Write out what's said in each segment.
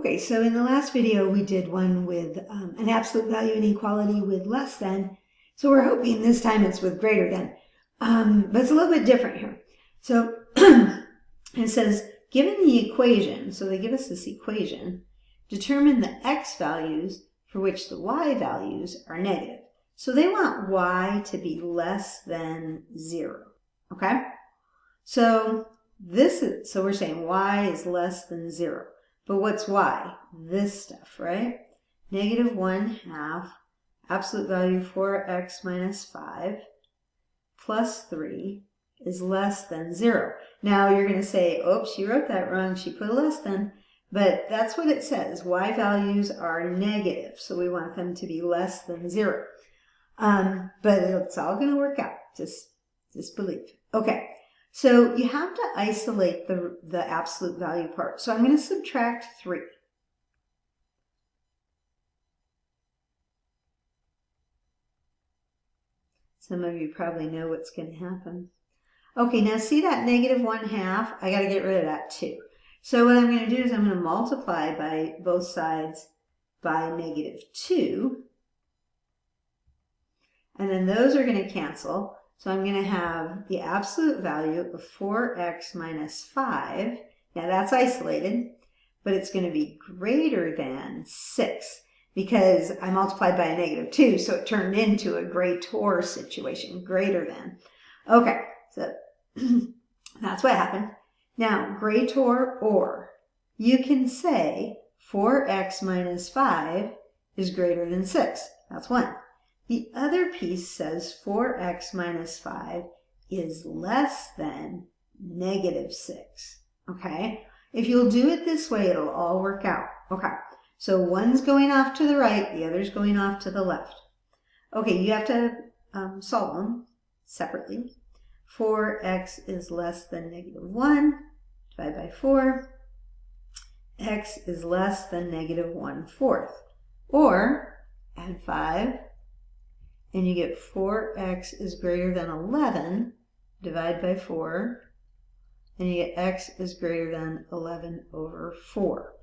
Okay, so in the last video we did one with an absolute value inequality with less than. So we're hoping this time it's with greater than. But it's a little bit different here. So it says, given the equation, so they give us this equation, determine the x values for which the y values are negative. So they want y to be less than 0, okay? So we're saying y is less than 0. But what's y? This stuff, right? Negative 1/2 absolute value 4x minus 5 plus 3 is less than 0. Now you're going to say, oops, she wrote that wrong. She put a less than. But that's what it says. Y values are negative. So we want them to be less than 0. But it's all going to work out. Just believe. Okay. So you have to isolate the absolute value part. So I'm going to subtract 3. Some of you probably know what's going to happen. Okay, now see that negative 1/2? I got to get rid of that too. So what I'm going to do is I'm going to multiply by both sides by -2. And then those are going to cancel. So I'm going to have the absolute value of 4x minus 5. Now that's isolated, but it's going to be greater than 6 because I multiplied by a -2, so it turned into a greater situation, greater than. Okay, so that's what happened. Now, greater or, you can say 4x minus 5 is greater than 6. That's one. The other piece says 4x minus 5 is less than -6, okay? If you'll do it this way, it'll all work out. Okay, so one's going off to the right, the other's going off to the left. Okay, you have to solve them separately. 4x is less than -1, divide by 4. X is less than -1/4. Or, add 5. And you get 4x is greater than 11, divide by 4, and you get x is greater than 11/4.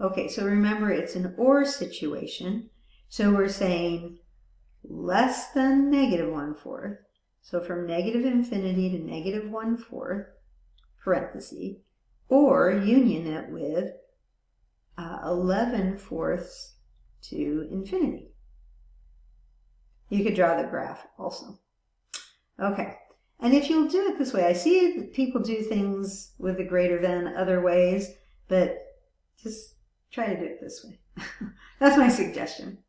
Okay, so remember it's an or situation, so we're saying less than -1/4, so from -infinity to -1/4, parenthesis, or union it with 11/4 to infinity. You could draw the graph also. Okay, and if you'll do it this way, I see that people do things with the greater than other ways, but just try to do it this way. That's my suggestion.